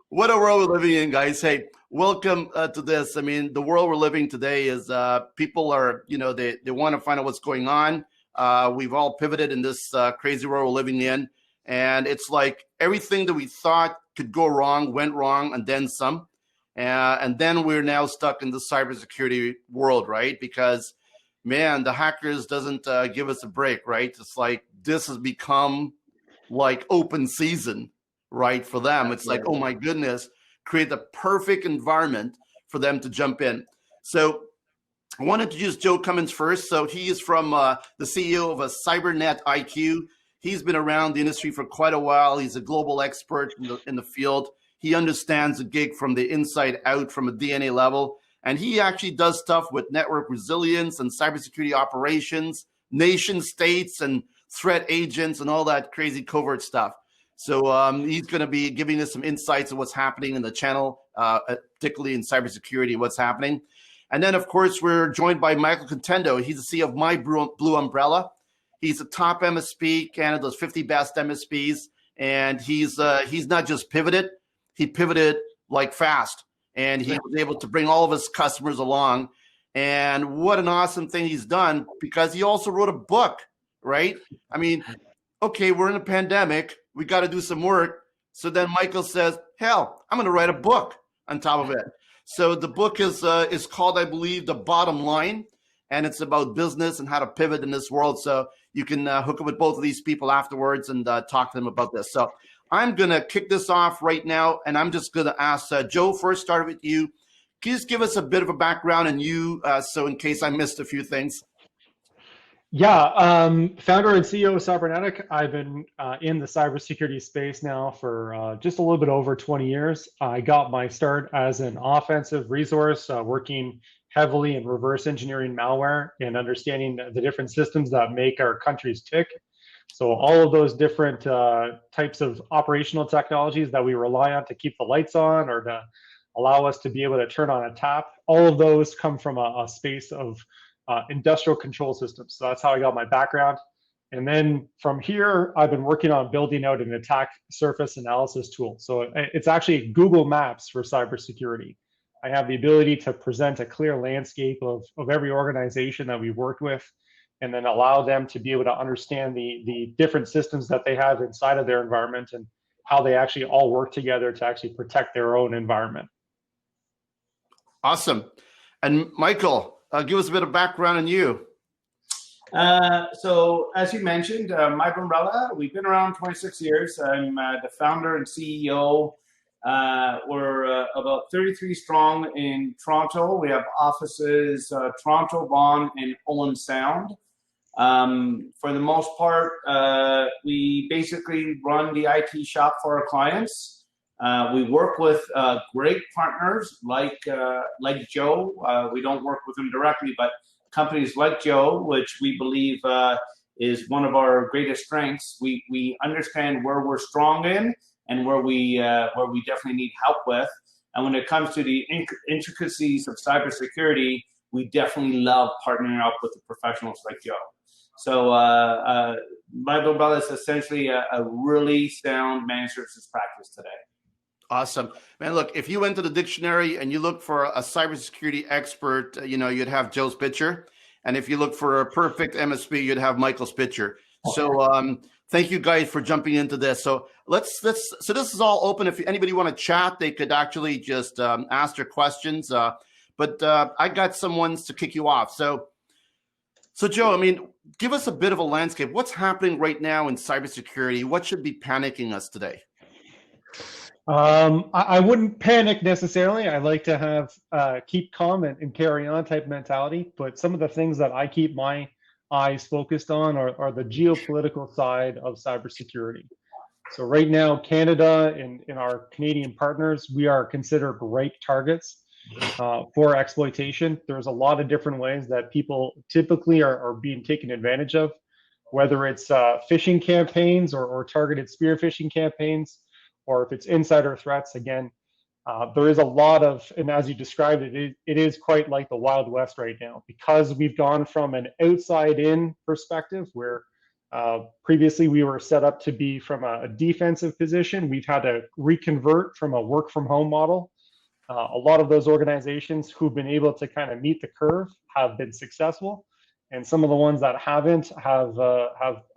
What a world we're living in, guys. Hey, welcome to this. I mean, the world we're living today is people are, they want to find out what's going on. We've all pivoted in this crazy world we're living in. And it's like everything that we thought could go wrong went wrong and then some. And then we're now stuck in the cybersecurity world, right? Because, man, the hackers doesn't give us a break, right? It's like this has become like open season, right, for them. It's like, oh my goodness, create the perfect environment for them to jump in. So I want to introduce Joe Cummins first. So he is from the CEO of a CyberNet IQ. He's been around the industry for quite a while. He's a global expert in the field. He understands the gig from the inside out, from a DNA level. And he actually does stuff with network resilience and cybersecurity operations, nation states and threat agents and all that crazy covert stuff. So he's going to be giving us some insights of what's happening in the channel, particularly in cybersecurity, what's happening. And then, of course, we're joined by Michael Contento. He's the CEO of My Blue Umbrella. He's a top MSP, Canada's 50 best MSPs. And he's not just pivoted, he pivoted like fast. And he was able to bring all of his customers along. And what an awesome thing he's done, because he also wrote a book, right? I mean, okay, we're in a pandemic. We got to do some work. So then Michael says, hell, I'm going to write a book on top of it. So the book is called, I believe, The Bottom Line. And it's about business and how to pivot in this world. So you can hook up with both of these people afterwards and talk to them about this. So I'm going to kick this off right now. And I'm just going to ask Joe, first start with you. Can you just give us a bit of a background on you, so in case I missed a few things? Yeah, founder and CEO of Cybernetic. I've been in the cybersecurity space now for just a little bit over 20 years. I got my start as an offensive resource, working heavily in reverse engineering malware and understanding the different systems that make our countries tick. So all of those different types of operational technologies that we rely on to keep the lights on or to allow us to be able to turn on a tap, all of those come from a space of industrial control systems. So that's how I got my background. And then from here, I've been working on building out an attack surface analysis tool. So it's actually Google Maps for cybersecurity. I have the ability to present a clear landscape of every organization that we've worked with, and then allow them to be able to understand the different systems that they have inside of their environment and how they actually all work together to actually protect their own environment. Awesome. And Michael, give us a bit of background on you. So as you mentioned, My Blue Umbrella, we've been around 26 years. I'm the founder and CEO. We're about 33 strong in Toronto. We have offices, Toronto, Vaughan, and Owen Sound. For the most part, we basically run the IT shop for our clients. We work with great partners like Joe. We don't work with them directly, but companies like Joe, which we believe is one of our greatest strengths. We understand where we're strong in and where we definitely need help with. And when it comes to the intricacies of cybersecurity, we definitely love partnering up with the professionals like Joe. So My Blue Umbrella is essentially a really sound managed services practice today. Awesome. Man, look, if you went to the dictionary and you look for a cybersecurity expert, you'd have Joe's picture. And if you look for a perfect MSP, you'd have Michael's picture. So thank you guys for jumping into this. So so this is all open. If anybody want to chat, they could actually just ask their questions. But I got some ones to kick you off. So Joe, I mean, give us a bit of a landscape. What's happening right now in cybersecurity? What should be panicking us today? I wouldn't panic necessarily. I like to have keep calm and carry on type mentality. But some of the things that I keep my eyes focused on are the geopolitical side of cybersecurity. So right now, Canada and our Canadian partners, we are considered ripe targets for exploitation. There's a lot of different ways that people typically are being taken advantage of, whether it's phishing campaigns or targeted spear phishing campaigns, or if it's insider threats. Again, there is a lot of, and as you described it, it is quite like the Wild West right now, because we've gone from an outside-in perspective where Previously, we were set up to be from a defensive position. We've had to reconvert from a work from home model. A lot of those organizations who've been able to kind of meet the curve have been successful, and some of the ones that haven't have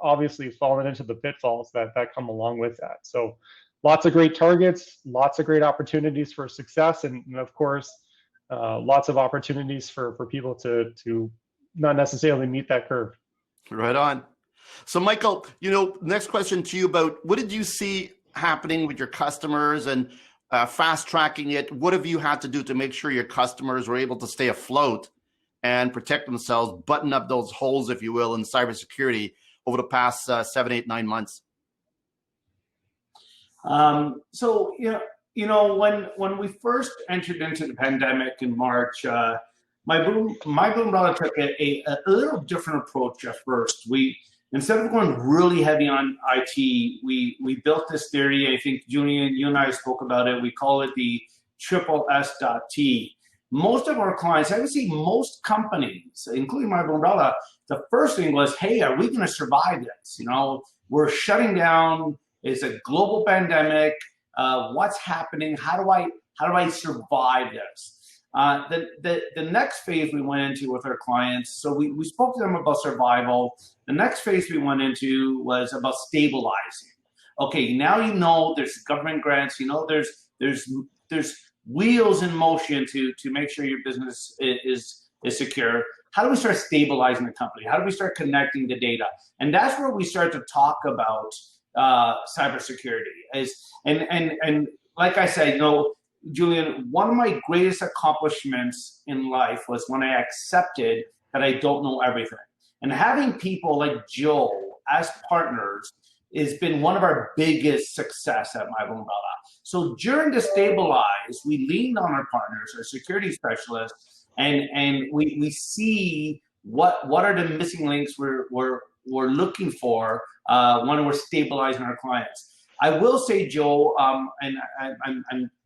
obviously fallen into the pitfalls that come along with that. So lots of great targets, lots of great opportunities for success, and of course, lots of opportunities for people to not necessarily meet that curve. Right on. So Michael, next question to you about what did you see happening with your customers and fast tracking it? What have you had to do to make sure your customers were able to stay afloat and protect themselves, button up those holes, if you will, in cybersecurity over the past 7, 8, 9 months? So when we first entered into the pandemic in March, my Blue Umbrella took a little different approach at first. Instead of going really heavy on IT, we built this theory. I think Julian, you and I spoke about it. We call it the triple S.T. Most of our clients, I would say most companies, including my Blue Umbrella, the first thing was, hey, are we going to survive this? We're shutting down. It's a global pandemic. What's happening? How do I survive this? The next phase we went into with our clients, so we spoke to them about survival. The next phase we went into was about stabilizing. Okay, now there's government grants, there's wheels in motion to make sure your business is secure. How do we start stabilizing the company? How do we start connecting the data? And that's where we start to talk about cybersecurity. And like I said, Julian, one of my greatest accomplishments in life was when I accepted that I don't know everything. And having people like Joe as partners has been one of our biggest success at My Blue Umbrella. So during the stabilize, we leaned on our partners, our security specialists, and we see what are the missing links we're looking for when we're stabilizing our clients. I will say, Joe, and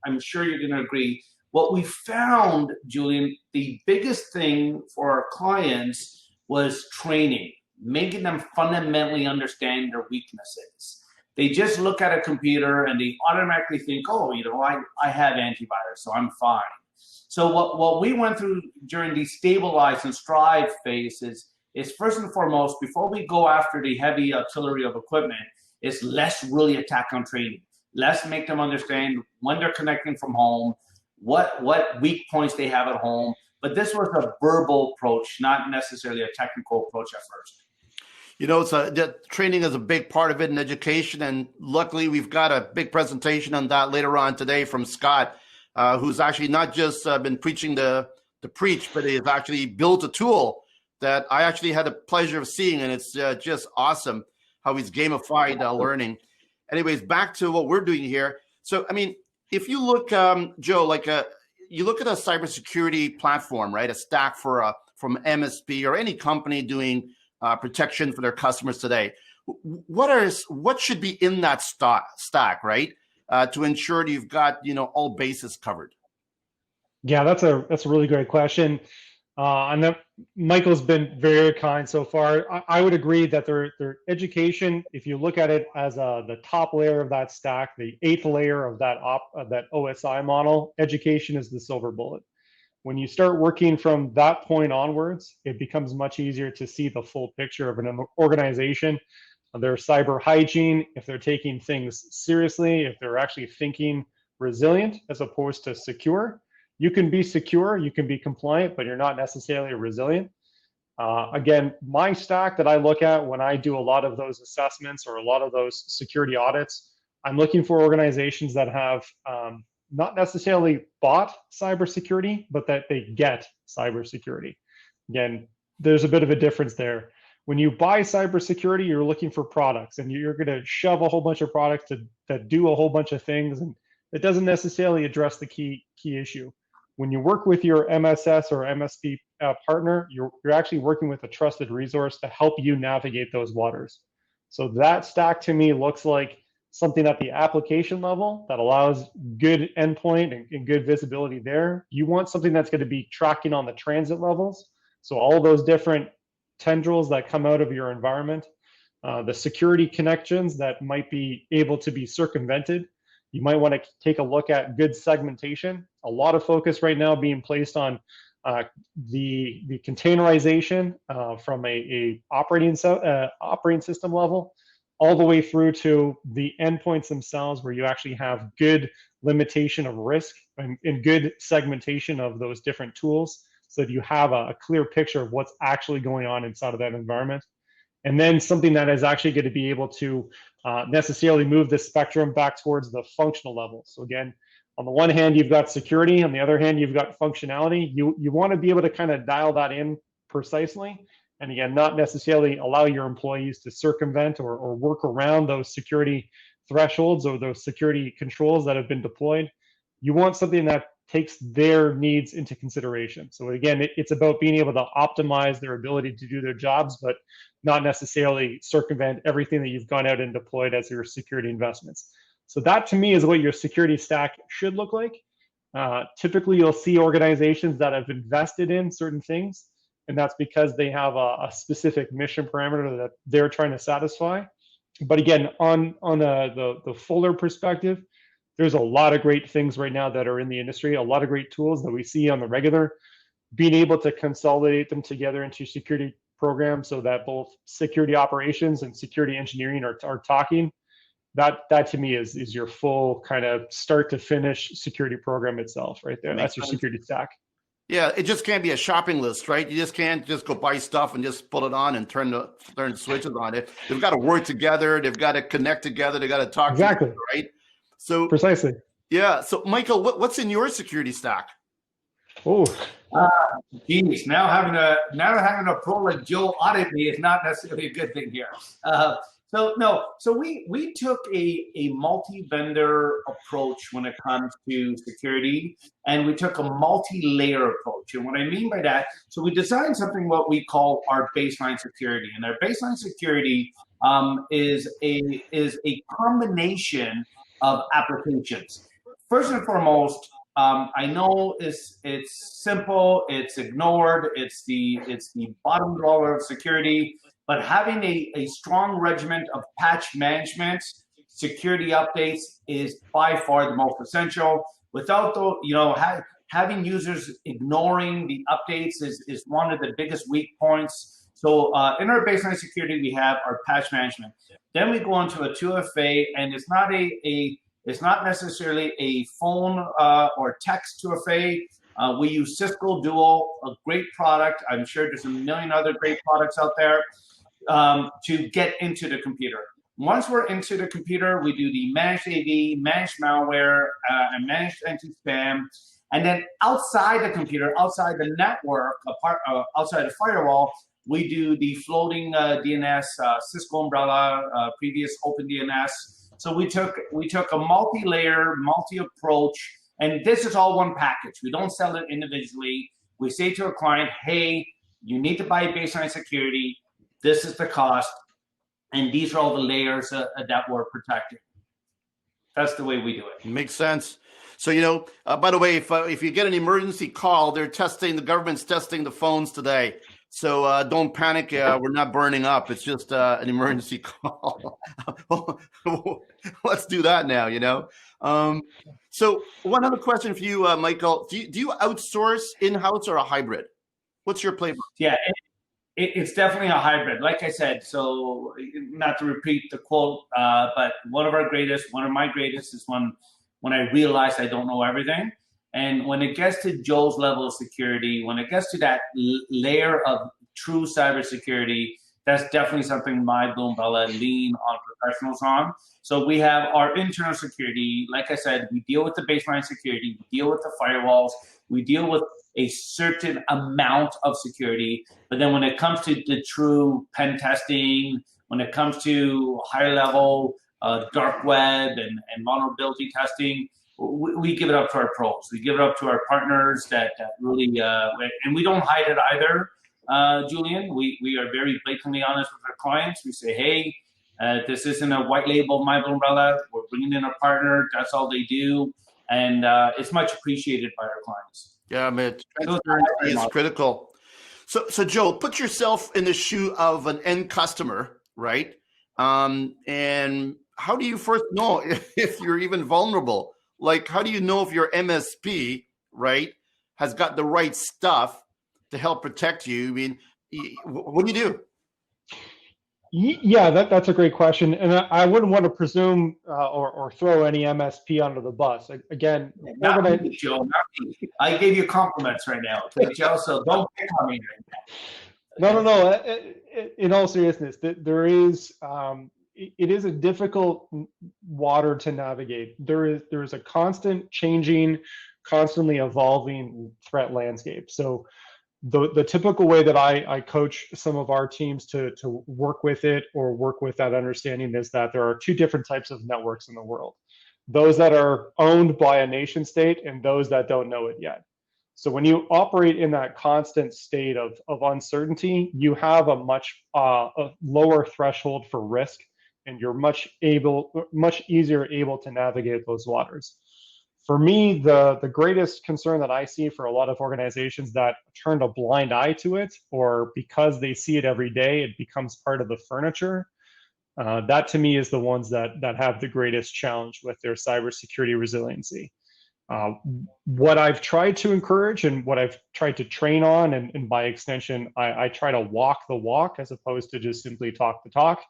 I'm sure you're going to agree, what we found, Julian, the biggest thing for our clients was training, making them fundamentally understand their weaknesses. They just look at a computer and they automatically think, oh, I have antivirus, so I'm fine. So what we went through during the stabilize and strive phases is first and foremost, before we go after the heavy artillery of equipment, is let's really attack on training. Let's make them understand when they're connecting from home, what weak points they have at home. But this was a verbal approach, not necessarily a technical approach at first. Training is a big part of it in education, and luckily we've got a big presentation on that later on today from Scott, who's actually not just been preaching the preach, but he has actually built a tool that I actually had the pleasure of seeing, and it's just awesome how he's gamified learning. Anyways, back to what we're doing here. So, if you look, Joe, you look at a cybersecurity platform, right? A stack from MSP or any company doing protection for their customers today. What should be in that stack, right? To ensure that you've got all bases covered. Yeah, that's a really great question. And that Michael's been very kind so far. I would agree that their education, if you look at it as the top layer of that stack, the 8th layer of that OSI model, education is the silver bullet. When you start working from that point onwards, it becomes much easier to see the full picture of an organization, their cyber hygiene, if they're taking things seriously, if they're actually thinking resilient as opposed to secure. You can be secure, you can be compliant, but you're not necessarily resilient. Again, my stack that I look at when I do a lot of those assessments or a lot of those security audits, I'm looking for organizations that have not necessarily bought cybersecurity, but that they get cybersecurity. Again, there's a bit of a difference there. When you buy cybersecurity, you're looking for products, and you're going to shove a whole bunch of products that do a whole bunch of things, and it doesn't necessarily address the key issue. When you work with your MSS or MSP partner, you're actually working with a trusted resource to help you navigate those waters. So that stack to me looks like something at the application level that allows good endpoint and good visibility there. You want something that's going to be tracking on the transit levels. So all those different tendrils that come out of your environment, the security connections that might be able to be circumvented. You might want to take a look at good segmentation. A lot of focus right now being placed on the containerization from a operating system level, all the way through to the endpoints themselves, where you actually have good limitation of risk and good segmentation of those different tools, so that you have a clear picture of what's actually going on inside of that environment. And then something that is actually going to be able to necessarily move the spectrum back towards the functional level. So again, on the one hand, you've got security. On the other hand, you've got functionality. You want to be able to kind of dial that in precisely. And again, not necessarily allow your employees to circumvent or work around those security thresholds or those security controls that have been deployed. You want something that takes their needs into consideration. So again, it's about being able to optimize their ability to do their jobs, but not necessarily circumvent everything that you've gone out and deployed as your security investments. So that, to me, is what your security stack should look like. Typically, you'll see organizations that have invested in certain things, and that's because they have a specific mission parameter that they're trying to satisfy. But again, on the fuller perspective, there's a lot of great things right now that are in the industry, a lot of great tools that we see on the regular. Being able to consolidate them together into security programs so that both security operations and security engineering are talking, that to me is your full kind of start to finish security program itself right there. That's your security stack. Yeah, it just can't be a shopping list, right? You just can't just go buy stuff and just put it on and turn the switches on it. They've got to work together. They've got to connect together. They got to talk exactly together, right? So precisely. Yeah. So Michael, what's in your security stack? Oh, geez, now having a pro like Joe audit me is not necessarily a good thing here. So we took a multi-vendor approach when it comes to security, and we took a multi-layer approach. And what I mean by that, so we designed something what we call our baseline security, and our baseline security is a combination of applications. First and foremost, I know it's simple, it's ignored, it's the bottom dollar of security. But having a strong regiment of patch management, security updates is by far the most essential. Without having users ignoring the updates is one of the biggest weak points. So in our baseline security, we have our patch management. Then we go into a 2FA, and it's not necessarily a phone or text 2FA. We use Cisco Duo, a great product. I'm sure there's a million other great products out there. To get into the computer. Once we're into the computer, we do the managed AV, managed malware, and managed anti-spam. And then outside the computer, outside the network, outside the firewall, we do the floating DNS, Cisco Umbrella, previous OpenDNS. So we took a multi-layer, multi-approach, and this is all one package. We don't sell it individually. We say to a client, hey, you need to buy baseline security. This is the cost, and these are all the layers that we're protecting. That's the way we do it. Makes sense. So, by the way, if you get an emergency call, the government's testing the phones today. So don't panic. We're not burning up. It's just an emergency call. Let's do that now, So one other question for you, Michael. Do you outsource in-house or a hybrid? What's your playbook? Yeah. It's definitely a hybrid. Like I said, so not to repeat the quote, but one of my greatest is when I realized I don't know everything. And when it gets to Joe's level of security, when it gets to that layer of true cybersecurity, that's definitely something my Blue Umbrella lean on professionals on. So we have our internal security. Like I said, we deal with the baseline security, we deal with the firewalls, we deal with a certain amount of security. But then when it comes to the true pen testing, when it comes to higher level dark web and vulnerability testing, we give it up to our pros. We give it up to our partners that really, and we don't hide it either, Julian. We are very blatantly honest with our clients. We say, hey, this isn't a white label My Blue Umbrella. We're bringing in a partner. That's all they do. And it's much appreciated by our clients. Yeah, man, transparency is critical. So Joe, put yourself in the shoe of an end customer, right? And how do you first know if you're even vulnerable? Like, how do you know if your MSP, right, has got the right stuff to help protect you? I mean, what do you do? Yeah, that's a great question, and I wouldn't want to presume or throw any MSP under the bus. Again, not me, Joe. Not me. I gave you compliments right now, okay, Joe. So don't pick on me right now. No. In all seriousness, there is it is a difficult water to navigate. There is a constant changing, constantly evolving threat landscape. So the typical way that I coach some of our teams to work with it or work with that understanding is that there are two different types of networks in the world. Those that are owned by a nation state and those that don't know it yet. So when you operate in that constant state of uncertainty, you have a much a lower threshold for risk, and you're much easier able to navigate those waters. For me, the greatest concern that I see for a lot of organizations that turn a blind eye to it, or because they see it every day, it becomes part of the furniture. That to me is the ones that have the greatest challenge with their cybersecurity resiliency. What I've tried to encourage and what I've tried to train on, and by extension, I try to walk the walk as opposed to just simply talk the talk.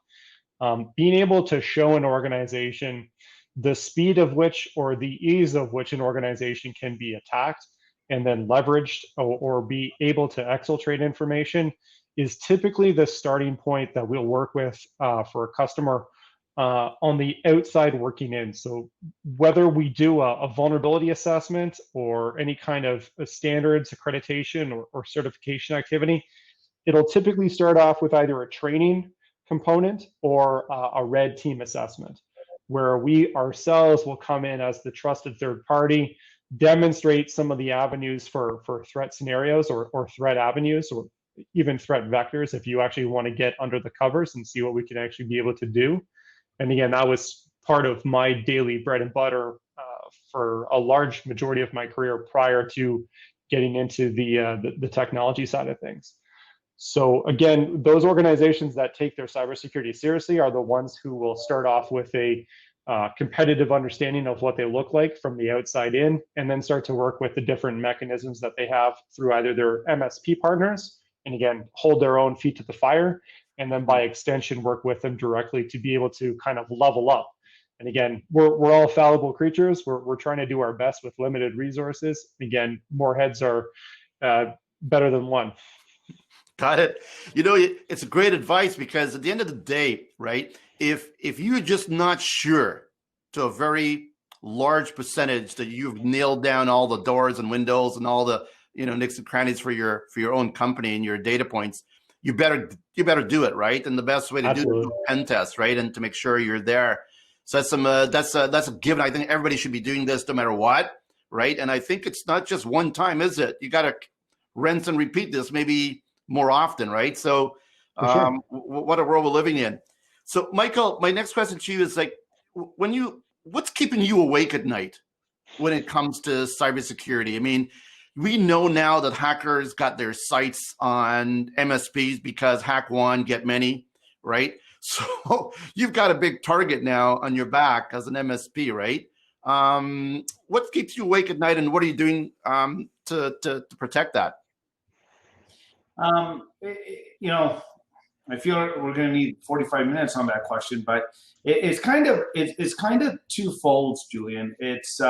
Being able to show an organization the speed of which or the ease of which an organization can be attacked and then leveraged or be able to exfiltrate information is typically the starting point that we'll work with for a customer on the outside working in. So whether we do a vulnerability assessment or any kind of standards accreditation or certification activity, it'll typically start off with either a training component or a red team assessment, where we ourselves will come in as the trusted third party, demonstrate some of the avenues for threat scenarios or threat avenues or even threat vectors if you actually want to get under the covers and see what we can actually be able to do. And again, that was part of my daily bread and butter for a large majority of my career prior to getting into the technology side of things. So again, those organizations that take their cybersecurity seriously are the ones who will start off with a competitive understanding of what they look like from the outside in, and then start to work with the different mechanisms that they have through either their MSP partners, and again, hold their own feet to the fire, and then by extension, work with them directly to be able to kind of level up. And again, we're all fallible creatures. We're trying to do our best with limited resources. Again, more heads are better than one. Got it. You know, it's great advice because at the end of the day, right, if you're just not sure to a very large percentage that you've nailed down all the doors and windows and all the, you know, nicks and crannies for your own company and your data points, you better do it, right? And the best way to Absolutely. do it is a pen test, right? And to make sure you're there. So that's a given. I think everybody should be doing this no matter what, right? And I think it's not just one time, is it? You got to rinse and repeat this maybe more often, right? So Sure. what a world we're living in. So Michael, my next question to you is like, what's keeping you awake at night when it comes to cybersecurity? I mean, we know now that hackers got their sights on MSPs because hack one, get many, right? So you've got a big target now on your back as an MSP, right? What keeps you awake at night, and what are you doing to protect that? You know, I feel we're going to need 45 minutes on that question, but it's kind of twofold, Julian. It's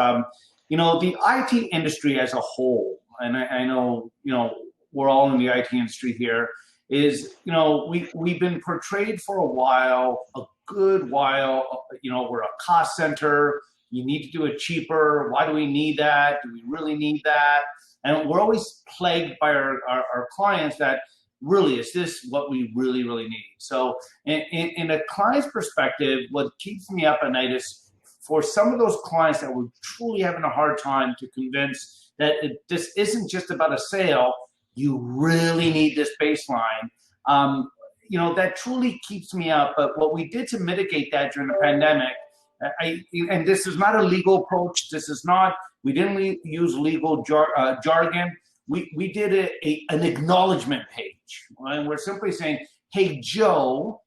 you know, the IT industry as a whole, and I know, you know, we're all in the IT industry here, is, you know, we've been portrayed for a good while, you know, we're a cost center. You need to do it cheaper. Why do we need that? Do we really need that? And we're always plagued by our clients that, really, is this what we really, really need? So in a client's perspective, what keeps me up at night is for some of those clients that were truly having a hard time to convince that this isn't just about a sale, you really need this baseline. You know, that truly keeps me up. But what we did to mitigate that during the pandemic, and this is not a legal approach. This is not, we didn't use legal jargon. We did an acknowledgement page. And we're simply saying, hey, Joe,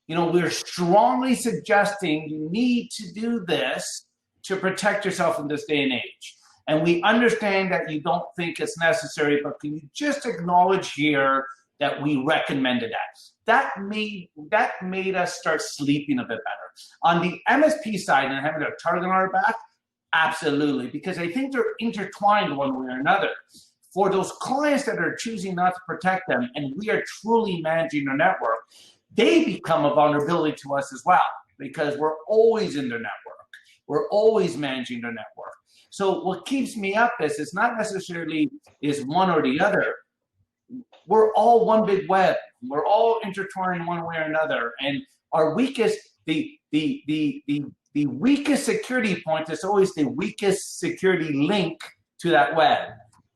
we're strongly suggesting you need to do this to protect yourself in this day and age. And we understand that you don't think it's necessary, but can you just acknowledge here that we recommended that? That made us start sleeping a bit better. On the MSP side and having a target on our back, absolutely, because I think they're intertwined one way or another. For those clients that are choosing not to protect them, and we are truly managing their network, they become a vulnerability to us as well, because we're always in their network. We're always managing their network. So what keeps me up is it's not necessarily is one or the other. We're all one big web. We're all intertwined one way or another. And our weakest, the weakest security point is always the weakest security link to that web.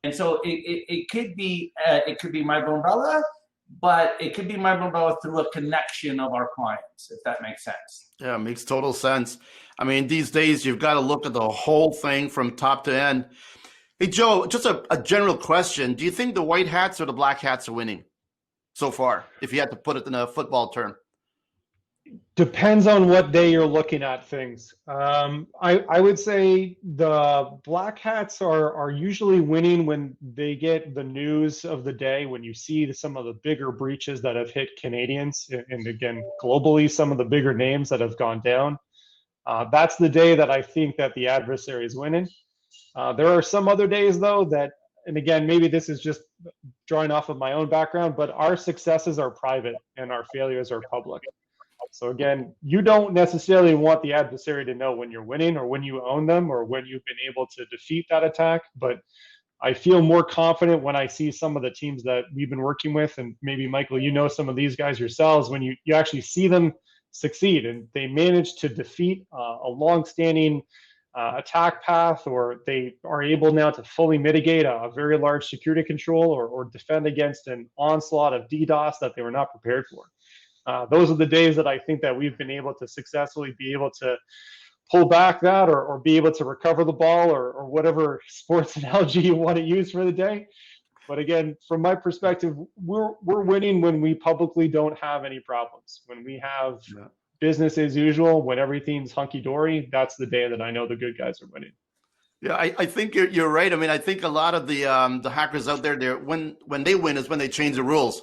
And so it could be my umbrella, but it could be my umbrella through a connection of our clients, if that makes sense. Yeah, it makes total sense. I mean, these days you've got to look at the whole thing from top to end. Hey, Joe, just a general question. Do you think the white hats or the black hats are winning so far, if you had to put it in a football term? Depends on what day you're looking at things. I would say the black hats are usually winning when they get the news of the day, when you see some of the bigger breaches that have hit Canadians, and again, globally, some of the bigger names that have gone down. That's the day that I think that the adversary is winning. There are some other days, though, that, and again, maybe this is just drawing off of my own background, but our successes are private and our failures are public. So again, you don't necessarily want the adversary to know when you're winning or when you own them or when you've been able to defeat that attack. But I feel more confident when I see some of the teams that we've been working with, and maybe Michael, you know some of these guys yourselves, when you actually see them succeed and they manage to defeat a long-standing attack path, or they are able now to fully mitigate a very large security control or defend against an onslaught of DDoS that they were not prepared for. Those are the days that I think that we've been able to successfully be able to pull back that or be able to recover the ball or whatever sports analogy you want to use for the day. But again, from my perspective, we're winning when we publicly don't have any problems. When we have business as usual, when everything's hunky-dory, that's the day that I know the good guys are winning. Yeah, I think you're right. I mean, I think a lot of the hackers out there, when they win is when they change the rules,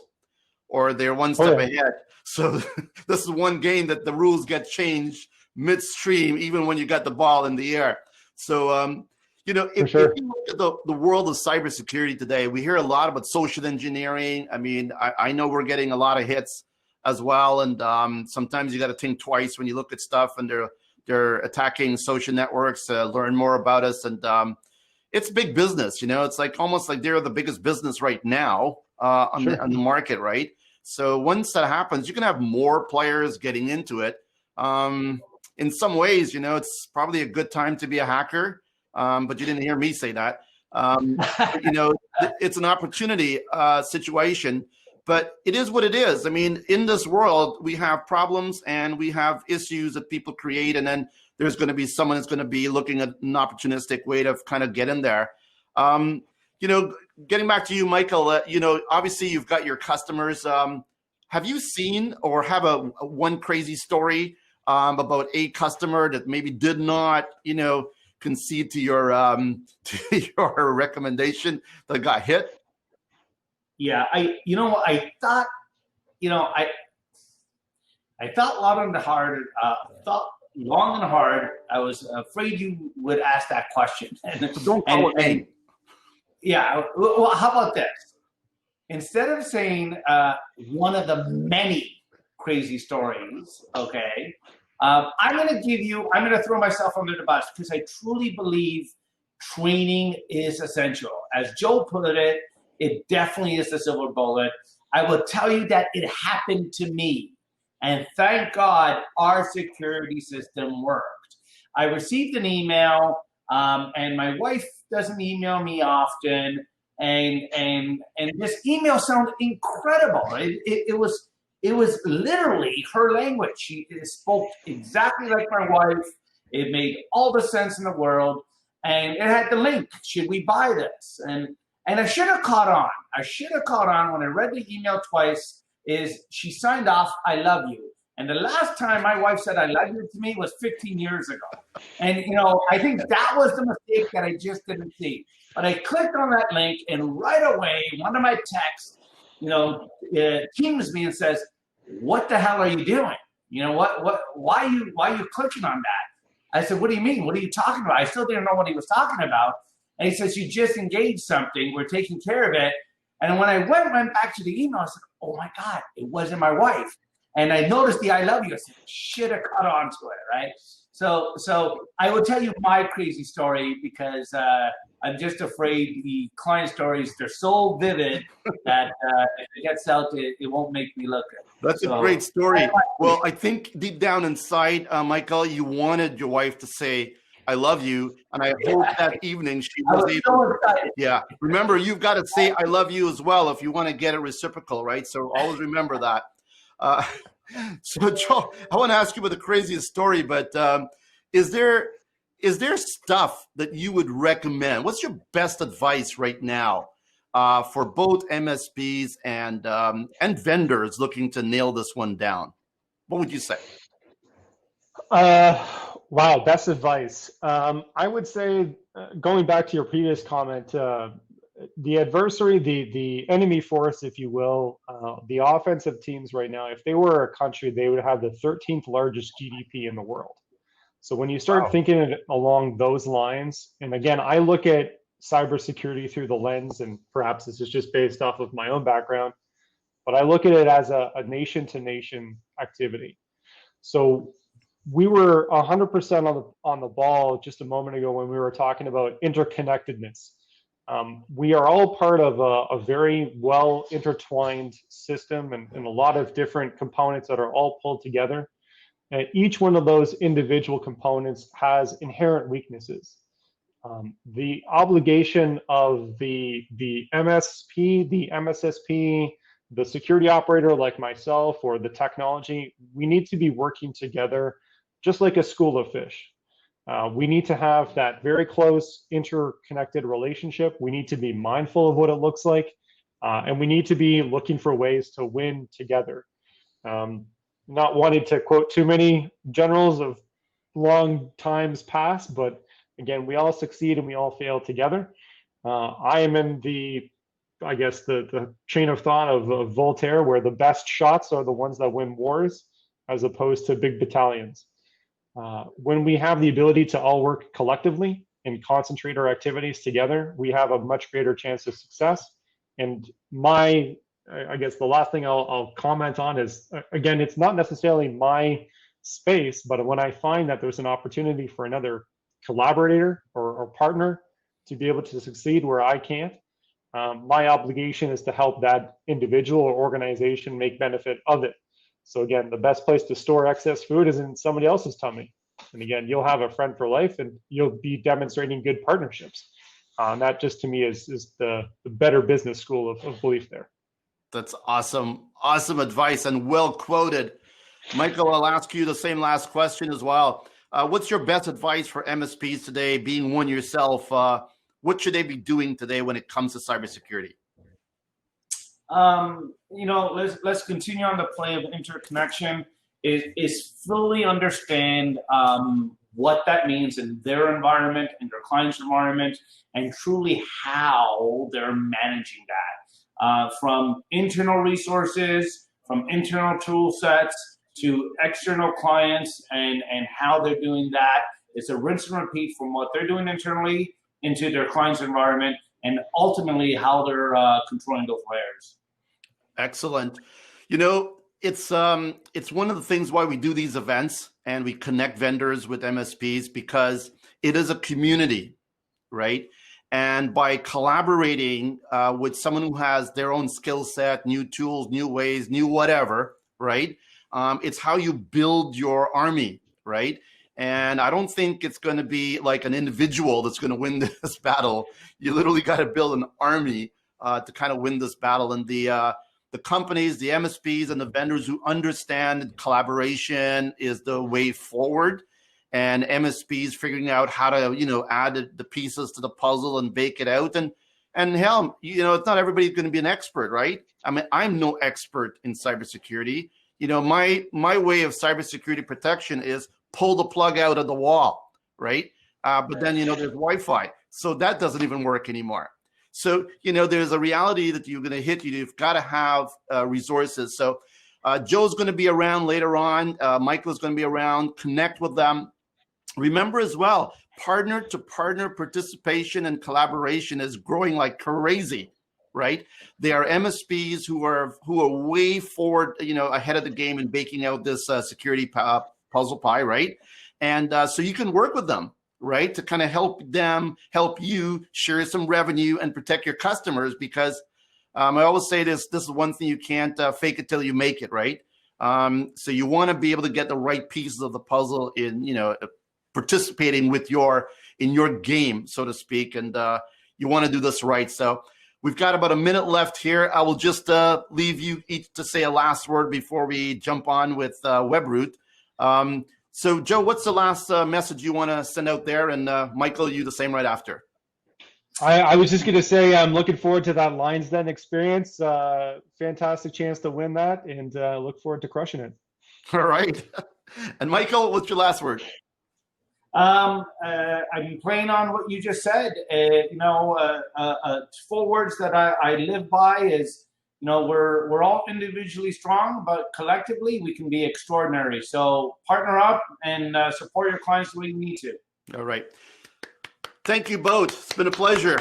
or they're one step ahead. So this is one game that the rules get changed midstream, even when you got the ball in the air. So, if you look at the world of cybersecurity today, we hear a lot about social engineering. I mean, I know we're getting a lot of hits as well. And sometimes you got to think twice when you look at stuff, and they're attacking social networks to learn more about us. And it's big business, it's like almost like they're the biggest business right now on the market, right? So once that happens, you can have more players getting into it. In some ways, it's probably a good time to be a hacker, but you didn't hear me say that. It's an opportunity situation, but it is what it is. I mean, in this world, we have problems and we have issues that people create, and then there's going to be someone that's going to be looking at an opportunistic way to kind of get in there. Getting back to you, Michael, obviously you've got your customers. Have you seen or have one crazy story about a customer that maybe did not, concede to your recommendation that got hit? Yeah, I thought long and hard. Long and hard. I was afraid you would ask that question. Don't call it name. Yeah, well, how about this? Instead of saying one of the many crazy stories, okay, I'm going to throw myself under the bus because I truly believe training is essential. As Joe put it, it definitely is the silver bullet. I will tell you that it happened to me, and thank God our security system worked. I received an email, and my wife doesn't email me often, and this email sounded incredible. It was literally her language. She spoke exactly like my wife. It made all the sense in the world, and it had the link. Should we buy this? And I should have caught on. When I read the email twice. She signed off, "I love you." And the last time my wife said I love you to me was 15 years ago. And, I think that was the mistake that I just didn't see. But I clicked on that link, and right away, one of my texts, teams me and says, "What the hell are you doing? Why are you clicking on that?" I said, "What do you mean? What are you talking about?" I still didn't know what he was talking about. And he says, "You just engaged something. We're taking care of it." And when I went back to the email, I said, "Oh my God, it wasn't my wife." And I noticed the "I love you." I said, "Shit, I caught on to it," right? So I will tell you my crazy story because I'm just afraid the client stories, they're so vivid that if it gets out, it won't make me look good. That's a great story. Well, I think deep down inside, Michael, you wanted your wife to say, "I love you." And I hope that evening she was able. So excited. Yeah. Remember, you've got to say, "I love you" as well if you want to get it reciprocal, right? So always remember that. So Joe, I want to ask you about the craziest story, but is there stuff that you would recommend? What's your best advice right now for both MSPs and vendors looking to nail this one down? What would you say? Wow, best advice. I would say, going back to your previous comment, the adversary, the enemy force, if you will, the offensive teams right now, if they were a country, they would have the 13th largest GDP in the world. So when you start thinking it along those lines, and again, I look at cybersecurity through the lens, and perhaps this is just based off of my own background, but I look at it as a nation-to-nation activity. So we were 100% on the ball just a moment ago when we were talking about interconnectedness. We are all part of a very well intertwined system and a lot of different components that are all pulled together. And each one of those individual components has inherent weaknesses. The obligation of the MSP, the MSSP, the security operator like myself, or the technology, we need to be working together just like a school of fish. We need to have that very close interconnected relationship. We need to be mindful of what it looks like, and we need to be looking for ways to win together. Not wanting to quote too many generals of long times past, but again, we all succeed and we all fail together. I am in the chain of thought of Voltaire, where the best shots are the ones that win wars, as opposed to big battalions. When we have the ability to all work collectively and concentrate our activities together, we have a much greater chance of success. And the last thing I'll comment on is, again, it's not necessarily my space, but when I find that there's an opportunity for another collaborator or partner to be able to succeed where I can't, my obligation is to help that individual or organization make benefit of it. So again, the best place to store excess food is in somebody else's tummy. And again, you'll have a friend for life, and you'll be demonstrating good partnerships. That just to me is the better business school of belief there. That's awesome. Awesome advice and well quoted. Michael, I'll ask you the same last question as well. What's your best advice for MSPs today, being one yourself? What should they be doing today when it comes to cybersecurity? Let's continue on the play of interconnection. Is fully understand what that means in their environment, in their client's environment, and truly how they're managing that. From internal resources, from internal tool sets, to external clients, and how they're doing that. It's a rinse and repeat from what they're doing internally into their client's environment, and ultimately how they're controlling those layers. Excellent. It's one of the things why we do these events and we connect vendors with MSPs, because it is a community, right? And by collaborating with someone who has their own skill set, new tools, new ways, new whatever, right? It's how you build your army, right? And I don't think it's going to be like an individual that's going to win this battle. You literally got to build an army to kind of win this battle. And the companies, the MSPs, and the vendors who understand collaboration is the way forward, and MSPs figuring out how to, add the pieces to the puzzle and bake it out. And hell, it's not everybody's going to be an expert, right? I mean, I'm no expert in cybersecurity. you know, my way of cybersecurity protection is pull the plug out of the wall, right? But then, you know, there's Wi-Fi, so that doesn't even work anymore. So, you know, there's a reality that you're going to hit. You've got to have resources. So Joe's going to be around later on. Michael's going to be around. Connect with them. Remember as well, partner to partner participation and collaboration is growing like crazy, right? There are MSPs who are way forward, you know, ahead of the game in baking out this security puzzle pie, right? And so you can work with them, right, to kind of help you share some revenue and protect your customers, because I always say this is one thing you can't fake it till you make it, right? So you want to be able to get the right pieces of the puzzle in, you know, participating in your game, so to speak, and you want to do this right. So we've got about a minute left here. I will just leave you each to say a last word before we jump on with WebRoot. So, Joe, what's the last message you want to send out there? And Michael, you the same right after. I was just going to say I'm looking forward to that Lions Den experience. Fantastic chance to win that, and look forward to crushing it. All right. And Michael, what's your last word? I'm playing on what you just said. You know, 4 words that I live by is, you know, we're all individually strong, but collectively we can be extraordinary. So partner up and support your clients the way you need to. All right. Thank you both. It's been a pleasure.